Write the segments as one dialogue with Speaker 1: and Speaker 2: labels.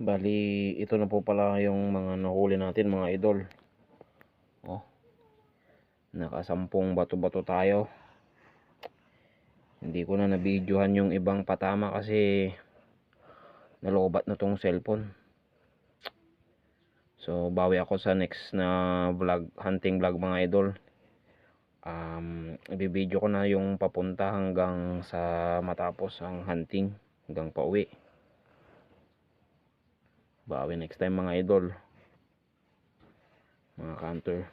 Speaker 1: Bali, ito na po pala yung mga nahuli natin mga idol. Oh, nakasampung bato-bato tayo. Hindi ko na nabidyohan yung ibang patama kasi nalobat na tong cellphone. So, bawi ako sa next na vlog, hunting vlog mga idol. Ibibidyo ko na yung papunta hanggang sa matapos ang hunting, hanggang pauwi. Bawi next time mga idol, mga counter.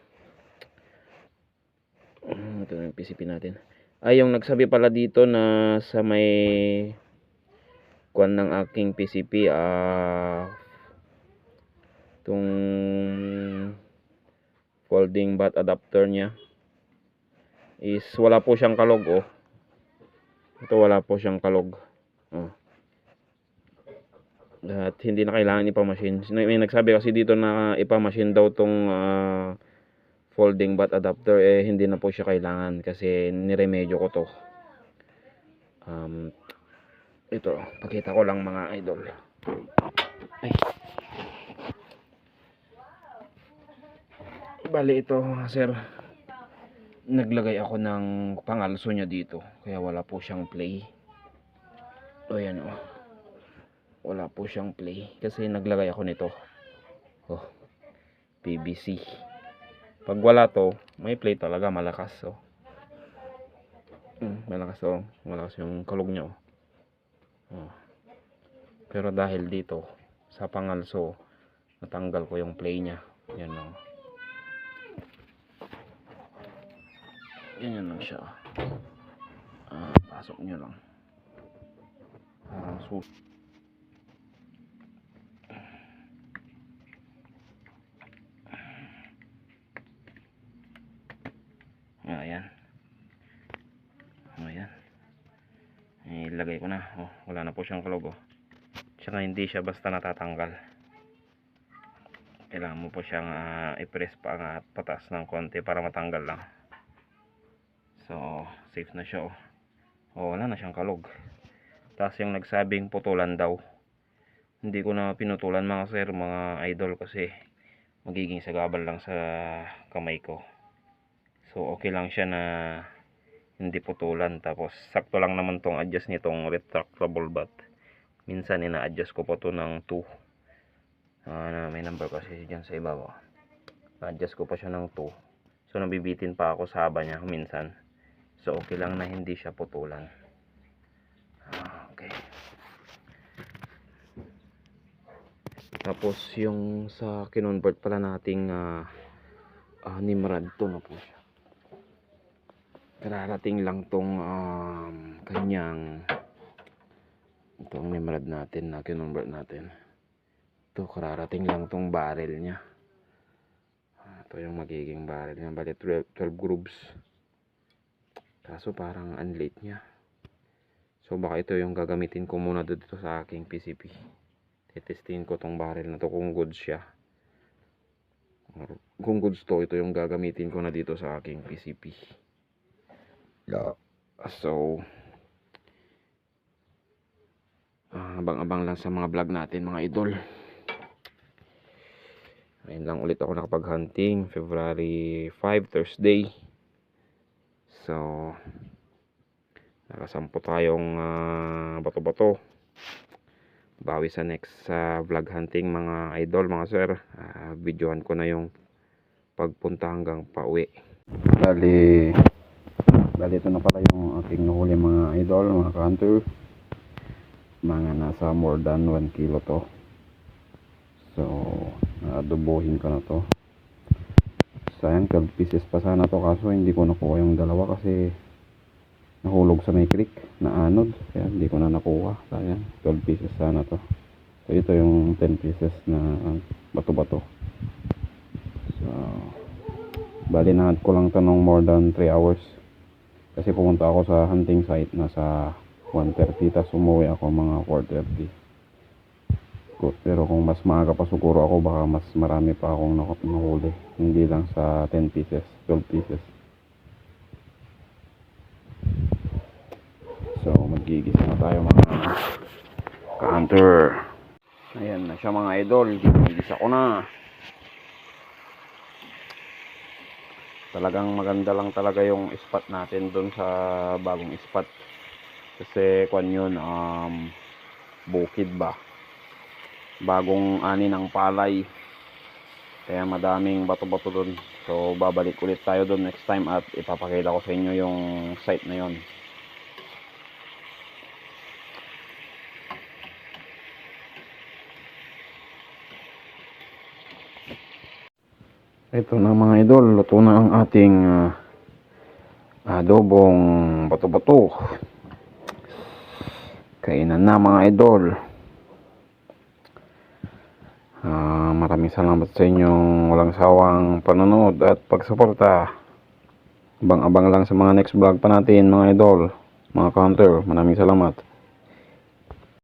Speaker 1: Ito na yung PCP natin. Ay, yung nagsabi pala dito na sa may kuwan ng aking PCP, itong folding bat adapter nya is wala po siyang kalog. Oh, ito wala po siyang kalog. Oh, at hindi na kailangan ipamachine. May nagsabi kasi dito na ipamachine daw tong folding bat adapter, hindi na po siya kailangan kasi niremedyo ko to. Ito, pakita ko lang mga idol. Ay. Bali ito, sir, naglagay ako ng pangalso niya dito kaya wala po siyang play. O yan, oh, wala po siyang play kasi naglagay ako nito. Oh, PVC. Pag wala to, may play talaga, malakas. Oh, malakas. Oh, malakas yung kalog niya. Oh. Pero dahil dito sa pangalso, natanggal ko yung play niya. Yan lang. Ganyan lang siya. Pasok nyo lang. Ayan. Ayan. Ilagay ko na. Oh, wala na po siyang kalog. Oh. Tsaka hindi siya basta natatanggal. Kailangan mo po siyang i-press pa at pataas ng konti para matanggal lang. So, safe na siya. Oh, wala na siyang kalog. Tapos yung nagsabing putulan daw, hindi ko na pinutulan mga sir, mga idol, kasi magiging sagabal lang sa kamay ko. So okay lang siya na hindi putulan. Tapos sakto lang naman tong adjust nitong retractable bat. Minsan ina-adjust ko pa to ng 2. May number kasi dyan sa ibabaw. Na-adjust ko pa siya ng 2. So nabibitin pa ako sa haba niya minsan. So okay lang na hindi siya putulan. Okay. Tapos yung sa kinonvert pala nating Nimrod, to na po siya. Kararating lang tong kanyang itong Nimrod natin na kinonvert natin. Ito, kararating lang tong barrel nya. Ito yung magiging barrel nya. Bali 12 grooves. Kaso parang unlate nya. So baka ito yung gagamitin ko muna dito sa aking PCP. Titestin ko tong barrel na to kung good siya. Kung goods to, ito yung gagamitin ko na dito sa aking PCP. So, abang-abang lang sa mga vlog natin mga idol. Ayun lang ulit ako nakapag-hunting. February 5, Thursday. So, nakasampo tayong bato-bato. Bawi sa next vlog hunting mga idol, mga sir. Videohan ko na yung pagpunta hanggang pauwi. Bali ito na pala yung aking nahuli mga idol, mga hunter. Mga nasa more than 1 kilo to. So, adobohin ko na to. Sayang, 12 pieces pa sana to, kaso hindi ko nakuha yung dalawa kasi nahulog sa may creek na anod, kaya hindi ko na nakuha. Sayang, 12 pieces sana to. So ito yung 10 pieces na bato-bato. So bali nahat ko lang to ng more than 3 hours kasi pumunta ako sa hunting site nasa 1:30, tapos umuwi ako mga 4:30. Pero kung mas maaga pa siguro ako, baka mas marami pa akong nahuli, hindi lang sa 10 pieces, 12 pieces. So magigisa na tayo mga ka-hunter. Ayan na siya mga idol, gigisa ko na. Talagang maganda lang talaga yung spot natin doon sa bagong spot. Kasi kwan yun, bukid ba? Bagong ani ng palay. Kaya madaming bato-bato doon. So babalik ulit tayo doon next time at ipapakita ko sa inyo yung site na yon. Ito na mga idol, luto na ang ating adobong bato-bato. Kainan na mga idol. Maraming salamat sa inyong walang sawang panonood at pagsuporta. Abang-abang lang sa mga next vlog pa natin mga idol, mga ka-hunter. Maraming salamat.